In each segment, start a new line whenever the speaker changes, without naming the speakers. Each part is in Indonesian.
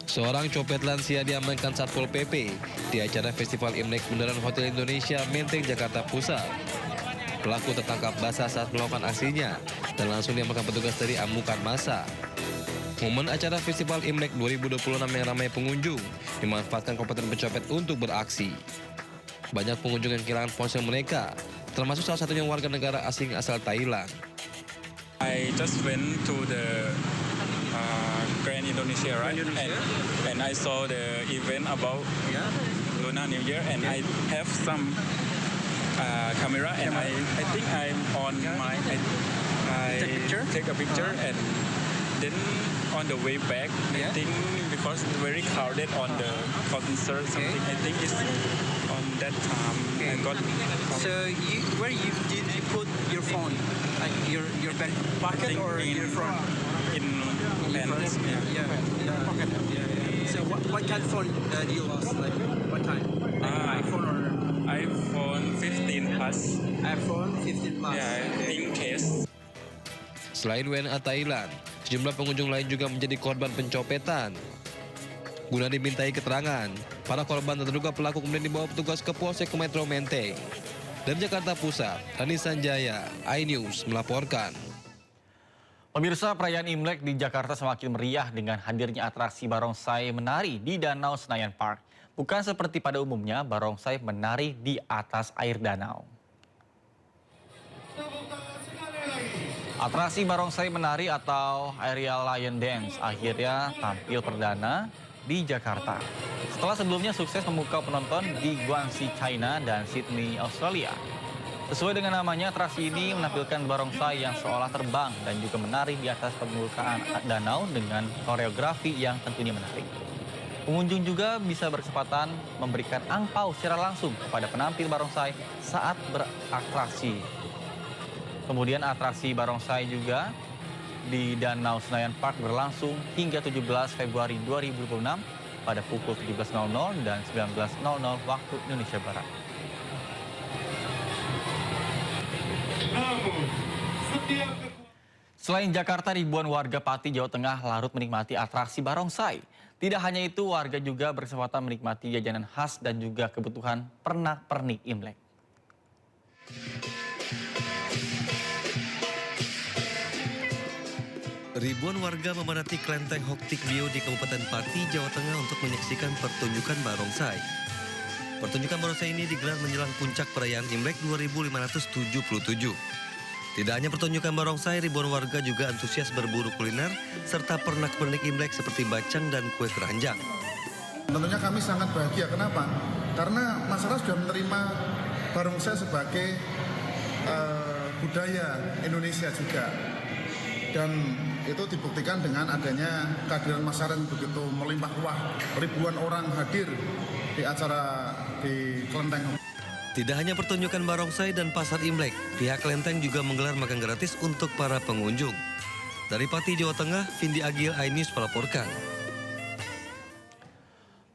Seorang copet lansia diamankan Satpol PP di acara Festival Imlek Bundaran Hotel Indonesia Menteng, Jakarta Pusat. Pelaku tertangkap basah saat melakukan aksinya dan langsung diamankan petugas dari amukan massa. Momen acara Festival Imlek 2026 yang ramai pengunjung dimanfaatkan kompeten pencopet untuk beraksi. Banyak pengunjung yang kehilangan ponsel mereka, termasuk salah satunya warga negara asing asal Thailand.
I just went to the Grand Indonesia, right? And I saw the event about Lunar New Year, and I have some camera, and I think I'm on my I take a picture, and then on the way back, I think because it's very crowded on the concert, something I think it's on that time I got.
So where did you put your phone? Like your back pocket or your front?
In pants,
pocket. So what kind of phone did you lost? Like what kind? Like iPhone or
iPhone 15 Plus.
iPhone 15 Plus.
Yeah, in case.
Selain WNA Thailand, sejumlah pengunjung lain juga menjadi korban pencopetan. Guna dimintai keterangan, para korban terduga pelaku kemudian dibawa petugas ke Polsek Metro Menteng. Dari Jakarta Pusat, Rani Sanjaya, iNews melaporkan.
Pemirsa, perayaan Imlek di Jakarta semakin meriah dengan hadirnya atraksi barongsai menari di Danau Senayan Park. Bukan seperti pada umumnya, barongsai menari di atas air danau. Atraksi barongsai menari atau aerial lion dance akhirnya tampil perdana di Jakarta. Setelah sebelumnya sukses memukau penonton di Guangzhou, China dan Sydney, Australia. Sesuai dengan namanya, atraksi ini menampilkan barongsai yang seolah terbang dan juga menari di atas permukaan danau dengan koreografi yang tentunya menarik. Pengunjung juga bisa berkesempatan memberikan angpau secara langsung kepada penampil barongsai saat beratraksi. Kemudian atraksi barongsai juga di Danau Senayan Park berlangsung hingga 17 Februari 2026 pada pukul 17.00 dan 19.00 waktu Indonesia Barat. Selain Jakarta, ribuan warga Pati, Jawa Tengah larut menikmati atraksi barongsai. Tidak hanya itu, warga juga berkesempatan menikmati jajanan khas dan juga kebutuhan pernak-pernik Imlek.
Ribuan warga memadati Klenteng Hoktik Bio di Kabupaten Pati, Jawa Tengah untuk menyaksikan pertunjukan barongsai. Pertunjukan barongsai ini digelar menjelang puncak perayaan Imlek 2577. Tidak hanya pertunjukan barongsai, ribuan warga juga antusias berburu kuliner serta pernak-pernik Imlek seperti bacang dan kue keranjang.
Tentunya kami sangat bahagia. Kenapa? Karena masyarakat sudah menerima barongsai sebagai budaya Indonesia juga. Dan itu dibuktikan dengan adanya kehadiran masyarakat begitu melimpah ruah. Ribuan orang hadir di acara di Klenteng.
Tidak hanya pertunjukan barongsai dan pasar Imlek, pihak Klenteng juga menggelar makan gratis untuk para pengunjung. Dari Pati, Jawa Tengah, Vindi Agil, iNews melaporkan.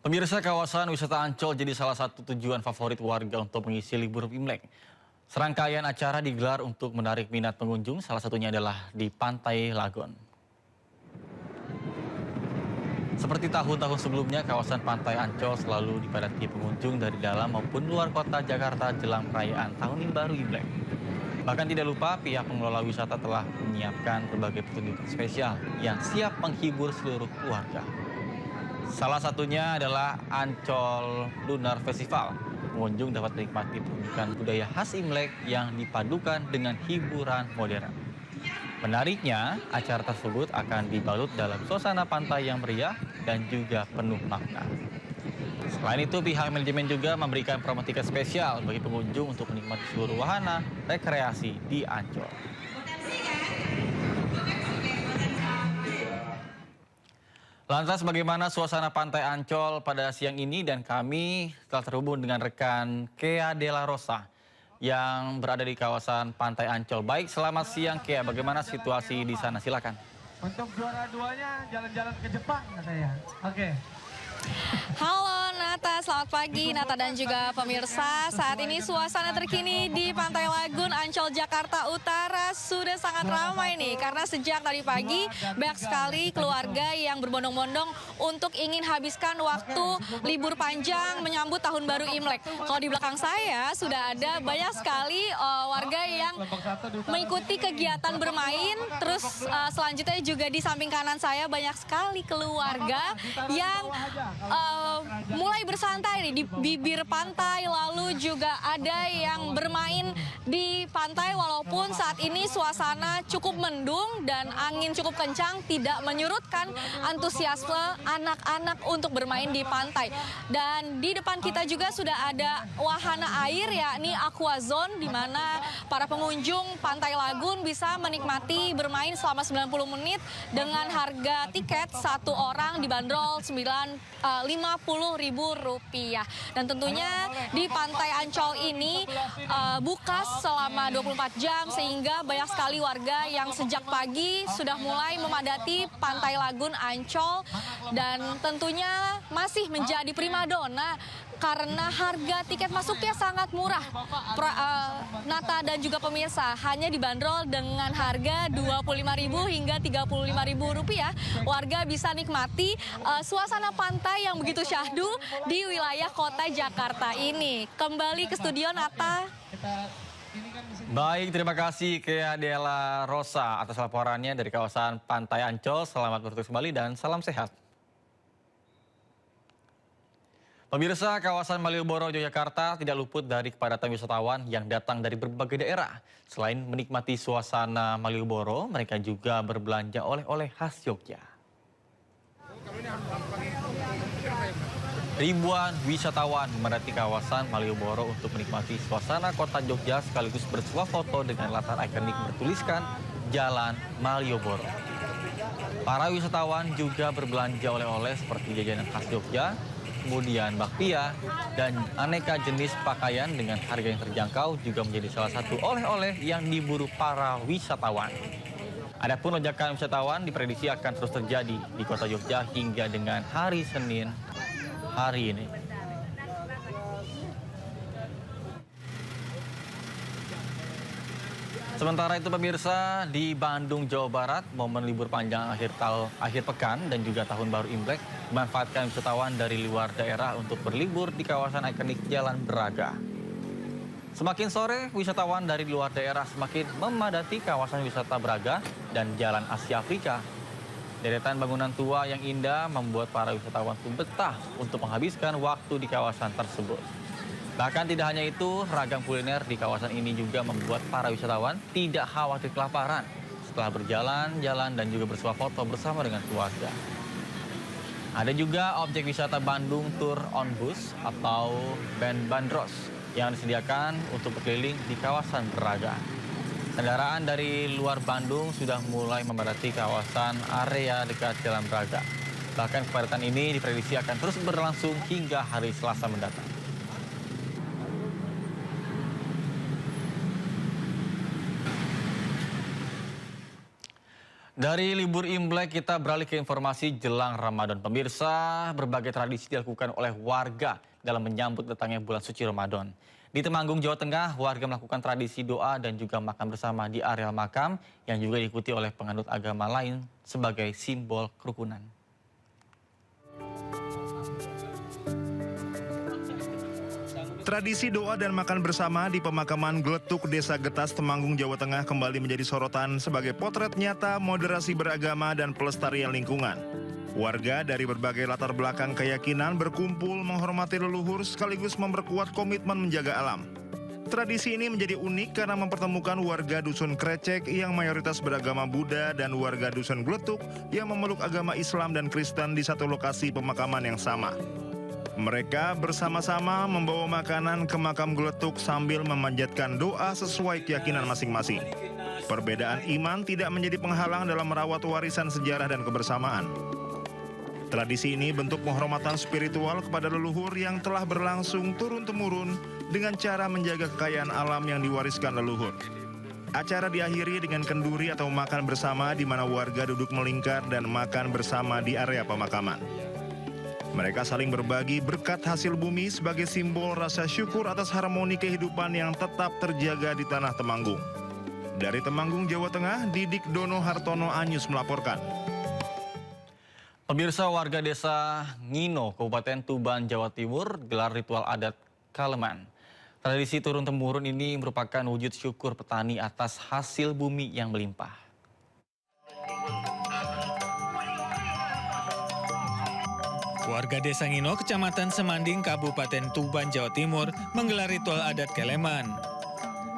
Pemirsa, kawasan wisata Ancol jadi salah satu tujuan favorit warga untuk mengisi libur Imlek. Serangkaian acara digelar untuk menarik minat pengunjung, salah satunya adalah di Pantai Lagon. Seperti tahun-tahun sebelumnya, kawasan Pantai Ancol selalu dipadati pengunjung dari dalam maupun luar kota Jakarta jelang perayaan Tahun Baru Imlek. Bahkan tidak lupa, pihak pengelola wisata telah menyiapkan berbagai pertunjukan spesial yang siap menghibur seluruh keluarga. Salah satunya adalah Ancol Lunar Festival. Pengunjung dapat menikmati pertunjukan budaya khas Imlek yang dipadukan dengan hiburan modern. Menariknya, acara tersebut akan dibalut dalam suasana pantai yang meriah dan juga penuh makna. Selain itu, pihak manajemen juga memberikan promo tiket spesial bagi pengunjung untuk menikmati seluruh wahana rekreasi di Ancol. Lantas bagaimana suasana Pantai Ancol pada siang ini, dan kami telah terhubung dengan rekan Kea Della Rosa yang berada di kawasan Pantai Ancol. Baik, selamat siang Kea, bagaimana situasi di sana? Silakan.
Untuk juara duanya jalan-jalan ke Jepang katanya. Oke.
Halo
Nata, selamat pagi Nata dan juga pemirsa. Saat ini suasana terkini di Pantai Lagun, Ancol, Jakarta Utara sudah sangat ramai nih. Karena sejak tadi pagi banyak sekali keluarga yang berbondong-bondong untuk ingin habiskan waktu libur panjang menyambut Tahun Baru Imlek. Kalau di belakang saya sudah ada banyak sekali warga yang mengikuti kegiatan bermain. Terus selanjutnya juga di samping kanan saya banyak sekali keluarga yang mulai bersantai nih di bibir pantai, lalu juga ada yang bermain di pantai walaupun saat ini suasana cukup mendung dan angin cukup kencang tidak menyurutkan antusiasme anak-anak untuk bermain di pantai. Dan di depan kita juga sudah ada wahana air yakni Aquazone di mana para pengunjung Pantai Lagun bisa menikmati bermain selama 90 menit dengan harga tiket satu orang dibanderol Rp50.000. Dan tentunya di Pantai Ancol ini buka selama 24 jam sehingga banyak sekali warga yang sejak pagi sudah mulai memadati Pantai Lagun Ancol dan tentunya masih menjadi primadona karena harga tiket masuknya sangat murah. Nata dan juga pemirsa hanya dibanderol dengan harga Rp25.000 hingga Rp35.000. Warga bisa nikmati suasana pantai yang begitu syahdu di wilayah kota Jakarta ini. Kembali ke studio Nata.
Baik, terima kasih Kea Dela Rosa atas laporannya dari kawasan Pantai Ancol. Selamat bertugas kembali dan salam sehat. Pemirsa, kawasan Malioboro, Yogyakarta tidak luput dari kepadatan wisatawan yang datang dari berbagai daerah. Selain menikmati suasana Malioboro, mereka juga berbelanja oleh-oleh khas Yogyakarta. Ribuan wisatawan memadati kawasan Malioboro untuk menikmati suasana kota Jogja sekaligus bersuah foto dengan latar ikonik bertuliskan Jalan Malioboro. Para wisatawan juga berbelanja oleh-oleh seperti jajanan khas Jogja, kemudian bakpia, dan aneka jenis pakaian dengan harga yang terjangkau juga menjadi salah satu oleh-oleh yang diburu para wisatawan. Adapun lonjakan wisatawan diprediksi akan terus terjadi di kota Jogja hingga dengan hari Senin hari ini. Sementara itu pemirsa, di Bandung, Jawa Barat, momen libur panjang akhir pekan dan juga Tahun Baru Imlek dimanfaatkan wisatawan dari luar daerah untuk berlibur di kawasan ikonik Jalan Braga. Semakin sore, wisatawan dari luar daerah semakin memadati kawasan wisata Braga dan Jalan Asia Afrika. Deretan bangunan tua yang indah membuat para wisatawan pun betah untuk menghabiskan waktu di kawasan tersebut. Bahkan tidak hanya itu, ragam kuliner di kawasan ini juga membuat para wisatawan tidak khawatir kelaparan setelah berjalan-jalan dan juga bersuah foto bersama dengan keluarga. Ada juga objek wisata Bandung Tour on Bus atau Bandros yang disediakan untuk berkeliling di kawasan Braga. Kendaraan dari luar Bandung sudah mulai memadati kawasan area dekat Jalan Braga. Bahkan kepadatan ini diprediksi akan terus berlangsung hingga hari Selasa mendatang. Dari libur Imlek kita beralih ke informasi jelang Ramadan. Pemirsa, berbagai tradisi dilakukan oleh warga dalam menyambut datangnya bulan suci Ramadan. Di Temanggung, Jawa Tengah, warga melakukan tradisi doa dan juga makan bersama di areal makam yang juga diikuti oleh penganut agama lain sebagai simbol kerukunan.
Tradisi doa dan makan bersama di pemakaman Gletuk, Desa Getas, Temanggung, Jawa Tengah kembali menjadi sorotan sebagai potret nyata moderasi beragama dan pelestarian lingkungan. Warga dari berbagai latar belakang keyakinan berkumpul menghormati leluhur sekaligus memperkuat komitmen menjaga alam. Tradisi ini menjadi unik karena mempertemukan warga Dusun Krecek yang mayoritas beragama Buddha dan warga Dusun Gletuk yang memeluk agama Islam dan Kristen di satu lokasi pemakaman yang sama. Mereka bersama-sama membawa makanan ke makam Gletuk sambil memanjatkan doa sesuai keyakinan masing-masing. Perbedaan iman tidak menjadi penghalang dalam merawat warisan sejarah dan kebersamaan. Tradisi ini bentuk penghormatan spiritual kepada leluhur yang telah berlangsung turun-temurun dengan cara menjaga kekayaan alam yang diwariskan leluhur. Acara diakhiri dengan kenduri atau makan bersama di mana warga duduk melingkar dan makan bersama di area pemakaman. Mereka saling berbagi berkat hasil bumi sebagai simbol rasa syukur atas harmoni kehidupan yang tetap terjaga di tanah Temanggung. Dari Temanggung, Jawa Tengah, Didik Dono Hartono Anyus melaporkan.
Pemirsa, warga desa Ngino, Kabupaten Tuban, Jawa Timur, gelar ritual adat Kaleman. Tradisi turun-temurun ini merupakan wujud syukur petani atas hasil bumi yang melimpah.
Warga Desa Ngino, Kecamatan Semanding, Kabupaten Tuban, Jawa Timur, menggelar ritual adat Kaleman.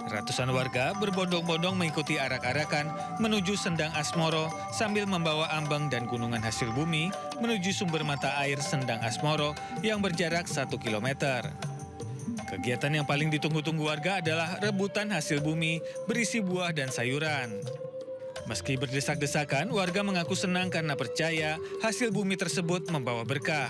Ratusan warga berbondong-bondong mengikuti arak-arakan menuju Sendang Asmoro sambil membawa ambang dan gunungan hasil bumi menuju sumber mata air Sendang Asmoro yang berjarak 1 km. Kegiatan yang paling ditunggu-tunggu warga adalah rebutan hasil bumi berisi buah dan sayuran. Meski berdesak-desakan, warga mengaku senang karena percaya hasil bumi tersebut membawa berkah.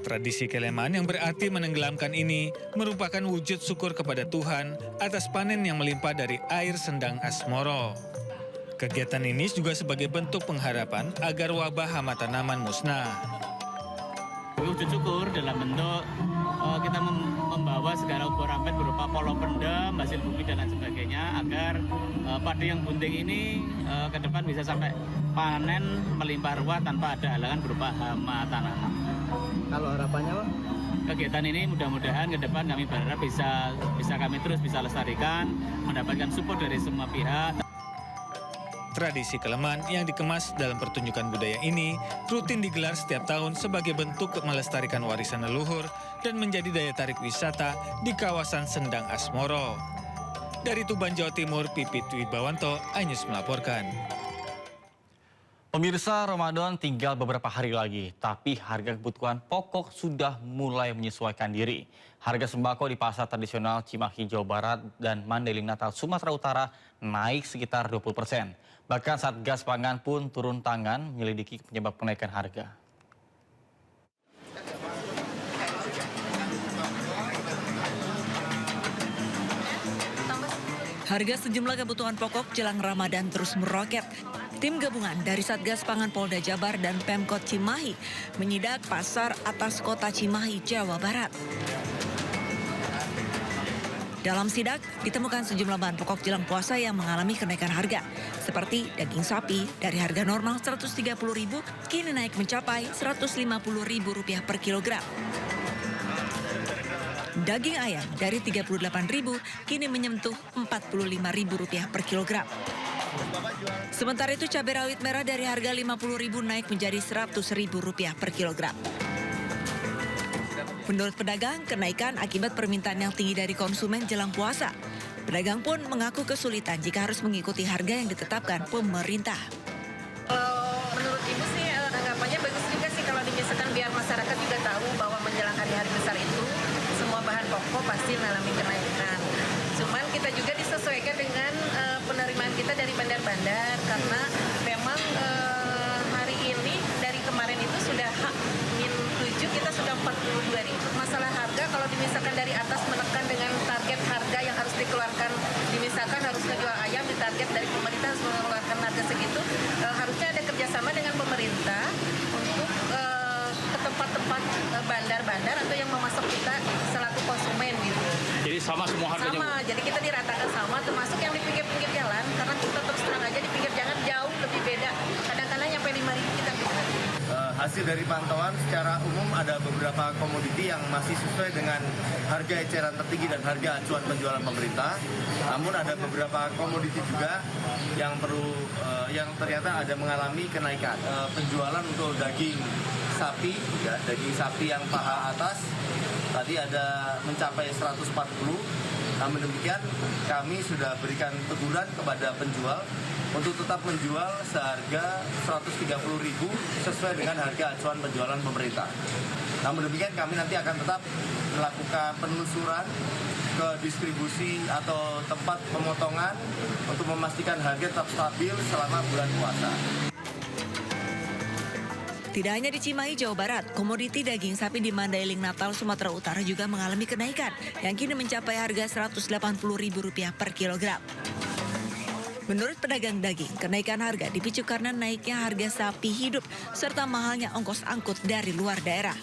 Tradisi Kaleman yang berarti menenggelamkan ini merupakan wujud syukur kepada Tuhan atas panen yang melimpah dari air Sendang Asmoro. Kegiatan ini juga sebagai bentuk pengharapan agar wabah hama tanaman musnah.
Wujud syukur dalam bentuk kita membawa segala ubur rampet berupa polo pendem, hasil bumi dan lain sebagainya agar padi yang bunting ini ke depan bisa sampai panen melimpah ruah tanpa ada halangan berupa hama tanaman.
Kalau harapannya, Pak?
Kegiatan ini mudah-mudahan ke depan kami berharap bisa kami terus bisa lestarikan, mendapatkan support dari semua pihak.
Tradisi Kaleman yang dikemas dalam pertunjukan budaya ini rutin digelar setiap tahun sebagai bentuk melestarikan warisan leluhur dan menjadi daya tarik wisata di kawasan Sendang Asmoro. Dari Tuban, Jawa Timur, Pipit Wibawanto, Anyus melaporkan.
Pemirsa, Ramadan tinggal beberapa hari lagi, tapi harga kebutuhan pokok sudah mulai menyesuaikan diri. Harga sembako di pasar tradisional Cimahi, Jawa Barat dan Mandailing Natal, Sumatera Utara naik sekitar 20%. Bahkan Satgas Pangan pun turun tangan menyelidiki penyebab kenaikan harga.
Harga sejumlah kebutuhan pokok jelang Ramadan terus meroket. Tim gabungan dari Satgas Pangan Polda Jabar dan Pemkot Cimahi menyidak pasar atas kota Cimahi, Jawa Barat. Dalam sidak, ditemukan sejumlah bahan pokok jelang puasa yang mengalami kenaikan harga. Seperti daging sapi dari harga normal Rp130.000 kini naik mencapai Rp150.000 per kilogram. Daging ayam dari Rp38.000 kini menyentuh Rp45.000 per kilogram. Sementara itu cabai rawit merah dari harga Rp50.000 naik menjadi Rp100.000 per kilogram. Menurut pedagang, kenaikan akibat permintaan yang tinggi dari konsumen jelang puasa. Pedagang pun mengaku kesulitan jika harus mengikuti harga yang ditetapkan pemerintah.
Menurut Ibu sih anggapannya bagus juga sih kalau dibiasakan biar masyarakat juga tahu bahwa menjelang hari-hari besar itu semua bahan pokok pasti mengalami kenaikan. Cuman kita juga disesuaikan dengan penerimaan kita dari bandar-bandar karena memang hari ini dari kemarin itu sudah H-7 kita sudah 42.000. Masalah harga kalau misalkan dari atas menekan dengan target harga yang harus dikeluarkan, misalkan harus ngejual ayam di target dari pemerintah harus mengeluarkan harga segitu, harusnya ada kerjasama dengan pemerintah untuk ke tempat-tempat bandar-bandar atau yang memasok kita selaku konsumen gitu.
Jadi sama semua harganya?
Sama, jadi kita diratakan sama termasuk yang di pinggir-pinggir jalan karena kita terus terang aja di pinggir jalan jauh lebih beda. Kadang-kadang nyampe 5.000 kita bisa.
Hasil dari pantauan secara umum ada beberapa komoditi yang masih sesuai dengan harga eceran tertinggi dan harga acuan penjualan pemerintah. Namun ada beberapa komoditi juga yang yang ternyata ada mengalami kenaikan. Penjualan untuk daging sapi, ya, daging sapi yang paha atas tadi ada mencapai 140. Namun demikian kami sudah berikan teguran kepada penjual untuk tetap menjual seharga Rp130.000 sesuai dengan harga acuan penjualan pemerintah. Namun demikian kami nanti akan tetap melakukan penelusuran ke distribusi atau tempat pemotongan untuk memastikan harga tetap stabil selama bulan puasa.
Tidak hanya di Cimahi, Jawa Barat, komoditi daging sapi di Mandailing Natal, Sumatera Utara juga mengalami kenaikan yang kini mencapai harga Rp180.000 per kilogram. Menurut pedagang daging, kenaikan harga dipicu karena naiknya harga sapi hidup serta mahalnya ongkos angkut dari luar daerah.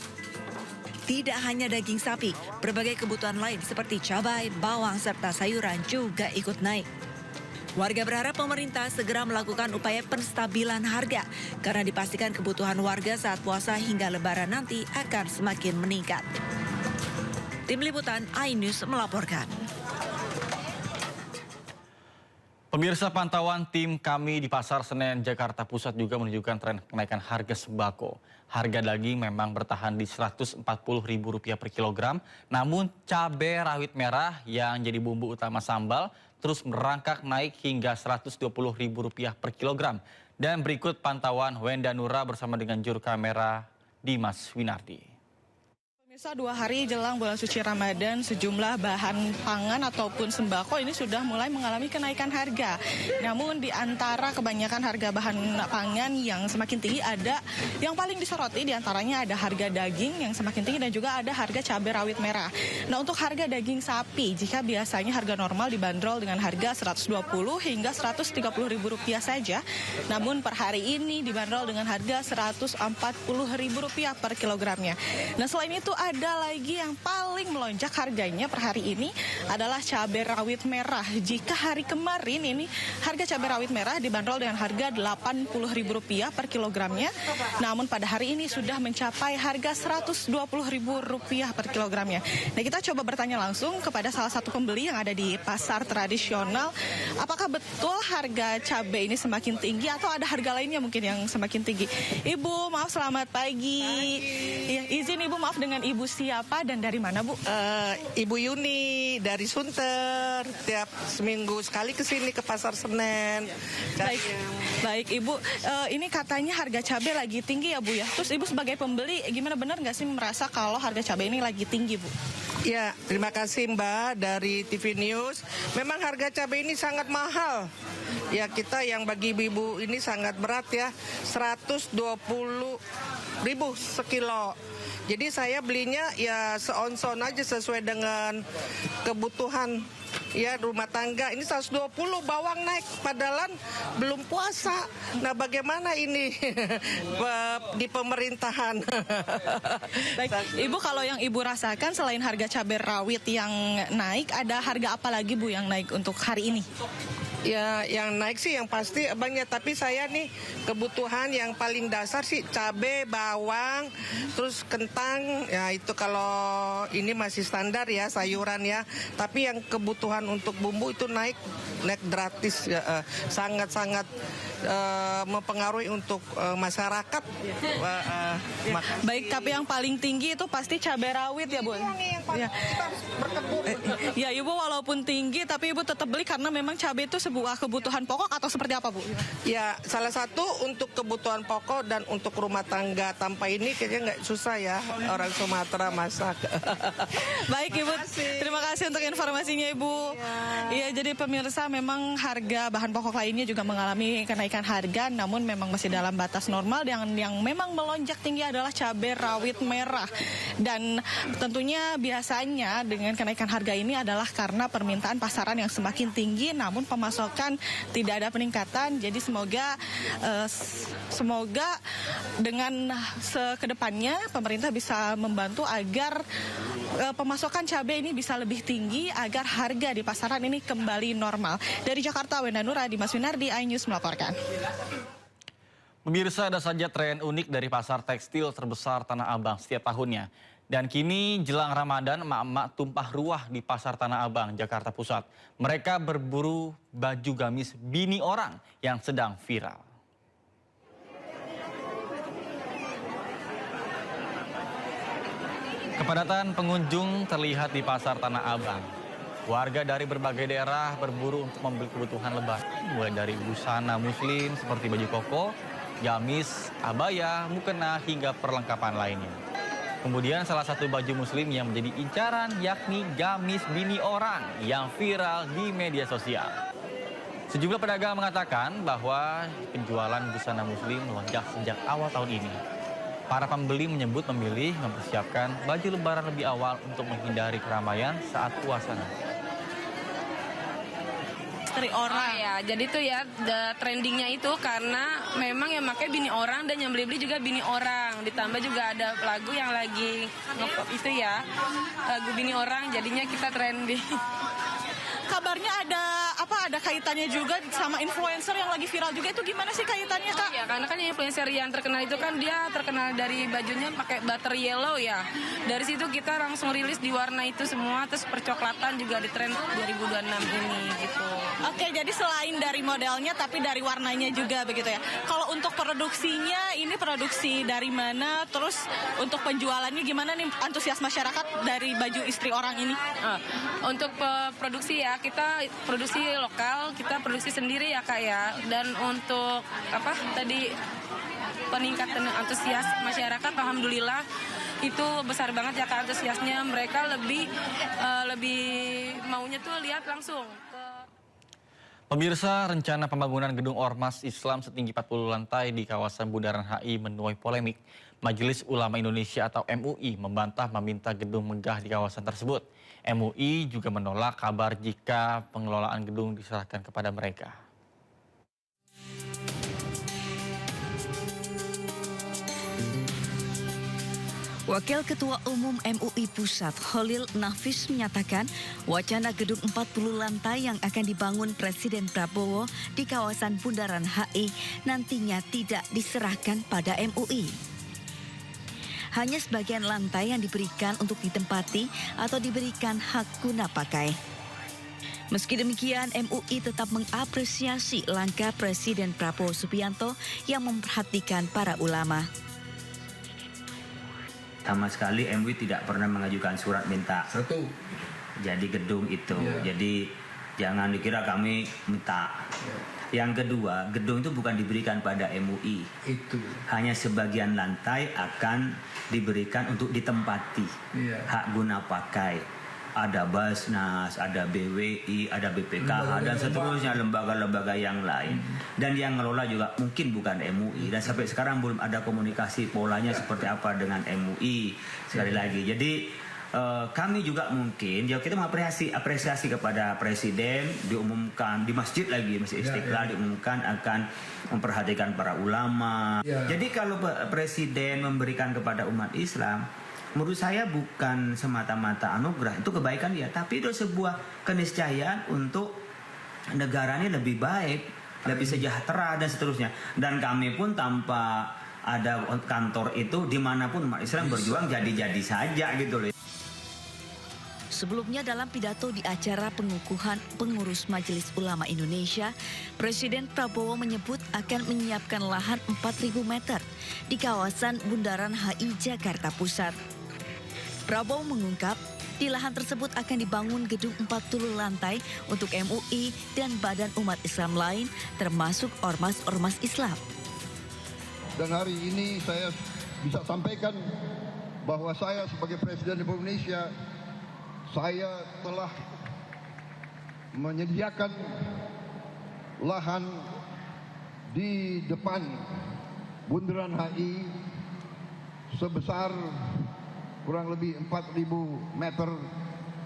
Tidak hanya daging sapi, berbagai kebutuhan lain seperti cabai, bawang, serta sayuran juga ikut naik. Warga berharap pemerintah segera melakukan upaya penstabilan harga karena dipastikan kebutuhan warga saat puasa hingga Lebaran nanti akan semakin meningkat. Tim Liputan iNews melaporkan.
Pemirsa, pantauan tim kami di Pasar Senen, Jakarta Pusat juga menunjukkan tren kenaikan harga sembako. Harga daging memang bertahan di Rp140.000 per kilogram, namun cabai rawit merah yang jadi bumbu utama sambal terus merangkak naik hingga Rp120.000 per kilogram. Dan berikut pantauan Wenda Nura bersama dengan juru kamera Dimas Winardi.
Pemirsa, 2 hari jelang bulan suci Ramadan, sejumlah bahan pangan ataupun sembako ini sudah mulai mengalami kenaikan harga. Namun di antara kebanyakan harga bahan pangan yang semakin tinggi ada yang paling disoroti, di antaranya ada harga daging yang semakin tinggi dan juga ada harga cabai rawit merah. Nah, untuk harga daging sapi, jika biasanya harga normal dibanderol dengan harga Rp120 hingga Rp130.000 saja, namun per hari ini dibanderol dengan harga Rp140.000 per kilogramnya. Nah, selain itu ada lagi yang paling melonjak harganya per hari ini adalah cabai rawit merah. Jika hari kemarin ini harga cabai rawit merah dibanderol dengan harga Rp80.000 per kilogramnya, namun pada hari ini sudah mencapai harga Rp120.000 per kilogramnya. Nah, kita coba bertanya langsung kepada salah satu pembeli yang ada di pasar tradisional, apakah betul harga cabai ini semakin tinggi atau ada harga lainnya mungkin yang semakin tinggi. Ibu, maaf, selamat pagi. Ya, izin Ibu, maaf, dengan Ibu siapa dan dari mana, Bu?
Ibu Yuni dari Sunter. Tiap seminggu sekali ke sini ke Pasar Senen.
Baik Ibu. Ini katanya harga cabai lagi tinggi ya, Bu ya. Terus Ibu sebagai pembeli gimana, benar nggak sih merasa kalau harga cabai ini lagi tinggi, Bu?
Ya, terima kasih Mbak dari TV News. Memang harga cabai ini sangat mahal. Ya, kita yang bagi ibu ini sangat berat ya. Rp120.000 sekilo. Jadi saya belinya ya seonson aja sesuai dengan kebutuhan ya rumah tangga. Ini 120, bawang naik padahal belum puasa. Nah, bagaimana ini di pemerintahan?
Baik, Ibu, kalau yang Ibu rasakan selain harga cabai rawit yang naik, ada harga apa lagi, Bu, yang naik untuk hari ini?
Ya, yang naik sih yang pasti abangnya, tapi saya nih kebutuhan yang paling dasar sih cabai, bawang, terus kentang, ya itu kalau ini masih standar ya, sayuran ya. Tapi yang kebutuhan untuk bumbu itu naik gratis ya, sangat-sangat mempengaruhi untuk masyarakat.
Baik, tapi yang paling tinggi itu pasti cabai rawit ya, Bu? Ya, Ibu, walaupun tinggi tapi Ibu tetap beli karena memang cabai itu sebuah kebutuhan pokok atau seperti apa, Bu?
Ya, salah satu untuk kebutuhan pokok dan untuk rumah tangga. Tanpa ini kayaknya nggak susah ya orang Sumatera masak.
Baik Ibu, terima kasih untuk informasinya Ibu. Iya, jadi pemirsa, memang harga bahan pokok lainnya juga mengalami kenaikan harga, namun memang masih dalam batas normal. Yang memang melonjak tinggi adalah cabai rawit merah. Dan tentunya biasanya dengan kenaikan harga ini adalah karena permintaan pasaran yang semakin tinggi, namun pemasokan tidak ada peningkatan. Jadi semoga dengan kedepannya pemerintah bisa membantu agar pemasokan cabai ini bisa lebih tinggi agar harga di pasaran ini kembali normal. Dari Jakarta, Wenda Nura, Dimas Winardi, iNews melaporkan.
Pemirsa, ada saja tren unik dari pasar tekstil terbesar Tanah Abang setiap tahunnya. Dan kini jelang Ramadan, emak-emak tumpah ruah di Pasar Tanah Abang, Jakarta Pusat. Mereka berburu baju gamis bini orang yang sedang viral. Kepadatan pengunjung terlihat di Pasar Tanah Abang. Warga dari berbagai daerah berburu untuk membeli kebutuhan lebaran, mulai dari busana muslim seperti baju koko, gamis, abaya, mukena, hingga perlengkapan lainnya. Kemudian salah satu baju muslim yang menjadi incaran yakni gamis bini orang yang viral di media sosial. Sejumlah pedagang mengatakan bahwa penjualan busana muslim melonjak sejak awal tahun ini. Para pembeli menyebut memilih mempersiapkan baju lebaran lebih awal untuk menghindari keramaian saat puasa nanti.
istri orang.
Ya, jadi tuh ya trendingnya itu karena memang yang pakai bini orang dan yang beli-beli juga bini orang. Ditambah juga ada lagu yang lagi ngepop itu ya, lagu bini orang, jadinya kita trending.
Kabarnya ada kaitannya juga sama influencer yang lagi viral juga, itu gimana sih kaitannya, Kak?
Ya, karena kan influencer yang terkenal itu kan dia terkenal dari bajunya pakai butter yellow ya. Dari situ kita langsung rilis di warna itu semua, terus percoklatan juga di tren 2026 ini gitu.
Oke, jadi selain dari modelnya tapi dari warnanya juga begitu ya. Kalau untuk produksinya, ini produksi dari mana? Terus untuk penjualannya gimana nih antusias masyarakat dari baju istri orang ini?
Untuk produksi ya, kita produksi lokal, kita produksi sendiri ya Kak ya. Dan untuk peningkatan antusias masyarakat, alhamdulillah itu besar banget ya Kak antusiasnya. Mereka lebih maunya tuh lihat langsung.
Pemirsa, rencana pembangunan gedung Ormas Islam setinggi 40 lantai di kawasan Bundaran HI menuai polemik. Majelis Ulama Indonesia atau MUI membantah meminta gedung megah di kawasan tersebut. MUI juga menolak kabar jika pengelolaan gedung diserahkan kepada mereka.
Wakil Ketua Umum MUI Pusat, Khalil Nafis menyatakan wacana gedung 40 lantai yang akan dibangun Presiden Prabowo di kawasan Bundaran HI nantinya tidak diserahkan pada MUI. Hanya sebagian lantai yang diberikan untuk ditempati atau diberikan hak guna pakai. Meski demikian, MUI tetap mengapresiasi langkah Presiden Prabowo Subianto yang memperhatikan para ulama.
Sama sekali MUI tidak pernah mengajukan surat minta jadi gedung itu. Jadi jangan dikira kami minta. Yang kedua, gedung itu bukan diberikan pada MUI. Hanya sebagian lantai akan diberikan untuk ditempati. Hak guna pakai. Ada Basnas, ada BWI, ada BPKH, dan seterusnya lembaga-lembaga yang lain. Dan yang ngelola juga mungkin bukan MUI. Dan sampai sekarang belum ada komunikasi polanya seperti apa dengan MUI. Sekali lagi, jadi kami juga mungkin, ya kita apresiasi kepada Presiden, diumumkan di masjid lagi, Masjid Istiqlal, diumumkan akan memperhatikan para ulama. Jadi kalau Presiden memberikan kepada umat Islam, menurut saya bukan semata-mata anugerah, itu kebaikan ya, tapi itu sebuah keniscayaan untuk negara ini lebih baik, lebih sejahtera dan seterusnya. Dan kami pun tanpa ada kantor itu dimanapun umat Islam berjuang jadi-jadi saja gitu loh.
Sebelumnya dalam pidato di acara pengukuhan pengurus Majelis Ulama Indonesia, Presiden Prabowo menyebut akan menyiapkan lahan 4.000 meter di kawasan Bundaran HI Jakarta Pusat. Prabowo mengungkap di lahan tersebut akan dibangun gedung 40 lantai untuk MUI dan badan umat Islam lain termasuk ormas-ormas Islam.
Dan hari ini saya bisa sampaikan bahwa saya sebagai Presiden Republik Indonesia, saya telah menyediakan lahan di depan Bundaran HI sebesar kurang lebih 4.000 meter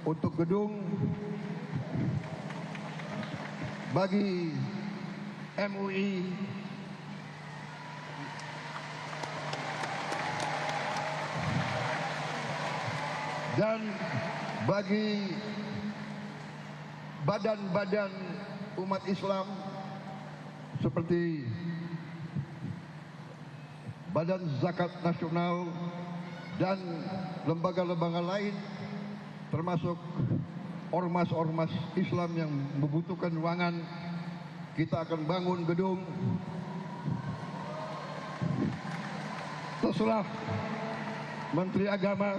untuk gedung bagi MUI dan bagi badan-badan umat Islam seperti Badan Zakat Nasional dan lembaga-lembaga lain, termasuk ormas-ormas Islam yang membutuhkan ruangan. Kita akan bangun gedung terserah Menteri Agama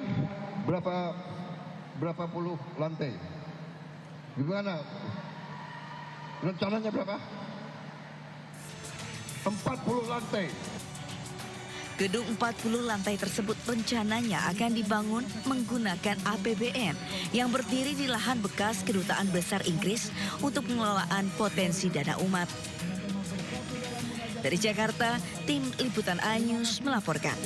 berapa puluh lantai. Gimana? Rencananya berapa? 40 lantai.
Gedung 40 lantai tersebut rencananya akan dibangun menggunakan APBN yang berdiri di lahan bekas Kedutaan Besar Inggris untuk pengelolaan potensi dana umat. Dari Jakarta, tim Liputan iNews melaporkan.